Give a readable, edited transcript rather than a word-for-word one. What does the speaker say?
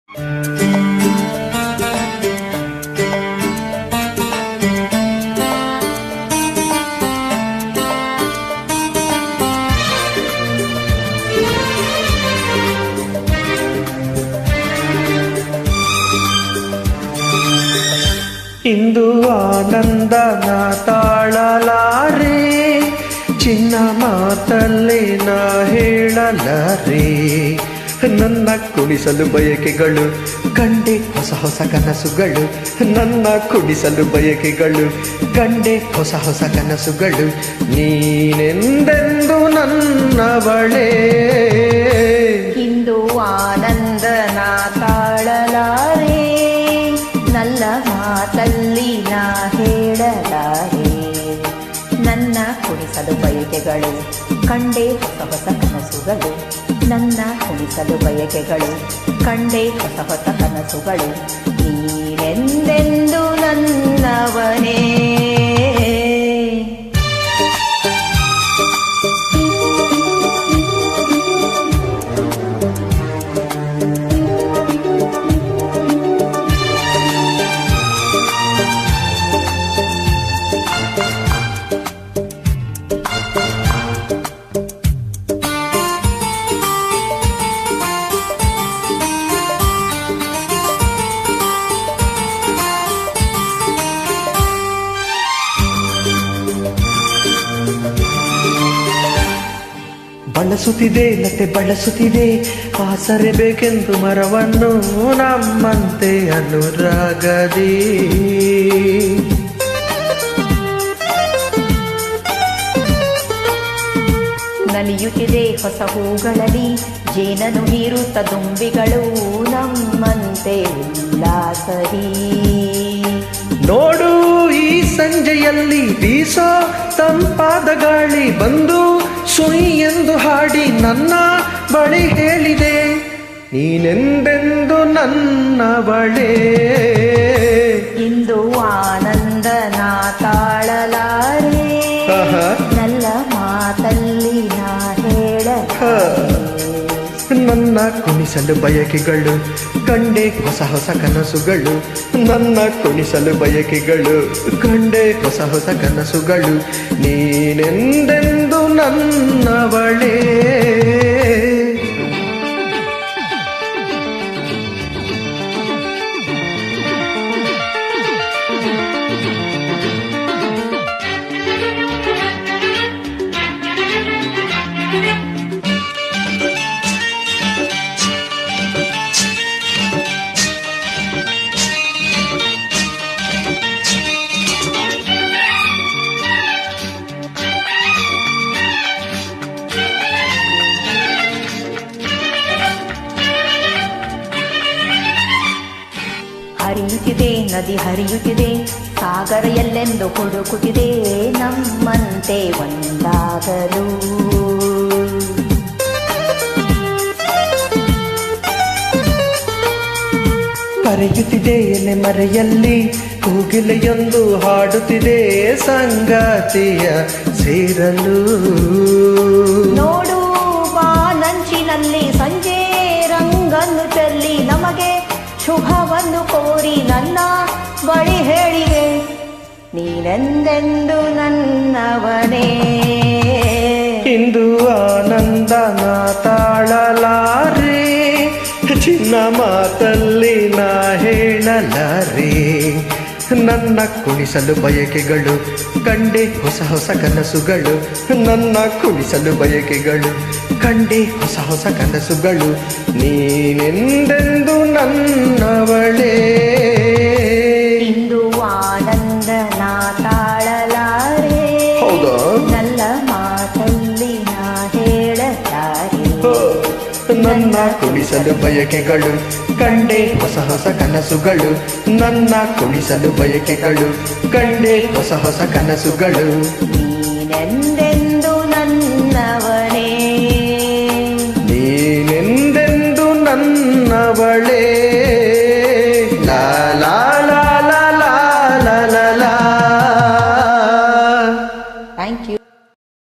ಇಂದು ಆನಂದನ ತಾಳಲಾರೆ, ಚಿನ್ನ ಮಾತಲ್ಲಿ ನಾ ಹೇಳಲಾರೆ. ನನ್ನ ಕುಣಿಸಲು ಬಯಕೆಗಳು ಕಂಡೆ ಹೊಸ ಹೊಸ ಕನಸುಗಳು, ನನ್ನ ಕುಣಿಸಲು ಬಯಕೆಗಳು ಕಂಡೆ ಹೊಸ ಹೊಸ ಕನಸುಗಳು. ನೀನೆಂದೆಂದು ನನ್ನವಳೇ. ಇಂದು ಆನಂದನ ತಾಳಲಾರೆ, ನನ್ನ ಮಾತಲ್ಲಿ ನಾ ಹೇಳಲಾರೆ. ನನ್ನ ಕುಣಿಸಲು ಬಯಕೆಗಳು ಕಂಡೆ ಹೊಸ ಹೊಸ ಕನಸುಗಳು, ನನ್ನ ಕುಣಿಸಲು ಬಯಕೆಗಳು ಕಂಡೆ ಹೊಸ ಹೊಸ ಕನಸುಗಳು. ನೀನೆಂದೆಂದು ನನ್ನವನೇ. ಬಳಸುತ್ತಿದೆ ಲತೆ ಬಳಸುತ್ತಿದೆ, ಆಸರೆ ಬೇಕೆಂದು ಮರವನ್ನು ನಮ್ಮಂತೆ ಅನುರಾಗದಿ. ನಲಿಯುತ್ತಿದೆ ಹೊಸ ಹೂಗಳಲ್ಲಿ, ಜೇನನು ಹೀರುತ್ತ ದುಂಬಿಗಳು ನಮ್ಮಂತೆ ಉಲ್ಲಾಸರಿ. ನೋಡು ಈ ಸಂಜೆಯಲ್ಲಿ ಬೀಸೋ ತಂಪಾದ ಗಾಳಿ ಬಂದು ಸುಯಿ ಎಂದು ಹಾಡಿ ನನ್ನ ಬಳಿ ಹೇಳಿದೆ, ನೀನೆಂದೆಂದು ನನ್ನವಳೇ. ಇಂದು ಆನಂದನ ತಾಳಲಾರೆ, ನನ್ನ ಮಾತಲ್ಲಿ ನಾ ಹೇಳಲಾರೆ. ನನ್ನ ಕುಣಿಸಲು ಬಯಕೆಗಳು ಕಂಡೆ ಹೊಸ ಹೊಸ ಕನಸುಗಳು, ನನ್ನ ಕುಣಿಸಲು ಬಯಕೆಗಳು ಕಂಡೆ ಹೊಸ ಹೊಸ ಕನಸುಗಳು. ನೀನೆಂದೆಂದು ನನ್ನವಳೇ. ಹರಿಯುತ್ತಿದೆ ನದಿ ಹರಿಯುತ್ತಿದೆ, ಸಾಗರ ಎಲ್ಲೆಂದು ಹುಡುಕುತ್ತಿದೆ ನಮ್ಮಂತೆ ಒಂದಾಗಲು. ಕರೆಯುತ್ತಿದೆ ಎಲೆ ಮರೆಯಲ್ಲಿ, ಕೋಗಿಲೆಯೊಂದು ಹಾಡುತ್ತಿದೆ ಸಂಗಾತಿಯ ಸೇರಲು. ನೋಡು ಬಾನಂಚಿನಲ್ಲಿ ಸಂಜೆ ರಂಗನ್ನು ಚೆಲ್ಲಿ ನಮಗೆ ಶುಭವನ್ನು ಕೋರಿ ನನ್ನ ಬಳಿ ಹೇಳಿದೆ, ನೀನೆಂದೆಂದು ನನ್ನವನೇ. ಇಂದು ಆನಂದನ ತಾಳಲಾರೆ, ಚಿನ್ನ ಮಾತಲ್ಲಿ ನಾ ಹೇಳಲಾರೆ. ನನ್ನ ಕುಣಿಸಲು ಬಯಕೆಗಳು ಕಂಡೆ ಹೊಸ ಹೊಸ ಕನಸುಗಳು, ನನ್ನ ಕುಣಿಸಲು ಬಯಕೆಗಳು ಕಂಡೆ ಹೊಸ ಹೊಸ ಕನಸುಗಳು. ನೀನೆಂದೆಂದು ನನ್ನವಳೇ. ಇಂದು ಆನಂದನ ತಾಳಲಾರೆ, ಹೌದಾ? ನನ್ನ ಮಾತಲ್ಲಿ ನಾ ಹೇಳಲಾರೆ. ನನ್ನ ಕುಣಿಸಲು ಬಯಕೆಗಳು ಕಂಡೆ ಹೊಸ ಹೊಸ ಕನಸುಗಳು, ನನ್ನ ಕುಣಿಸಲು ಬಯಕೆಗಳು ಕಂಡೆ ಹೊಸ ಹೊಸ ಕನಸುಗಳು.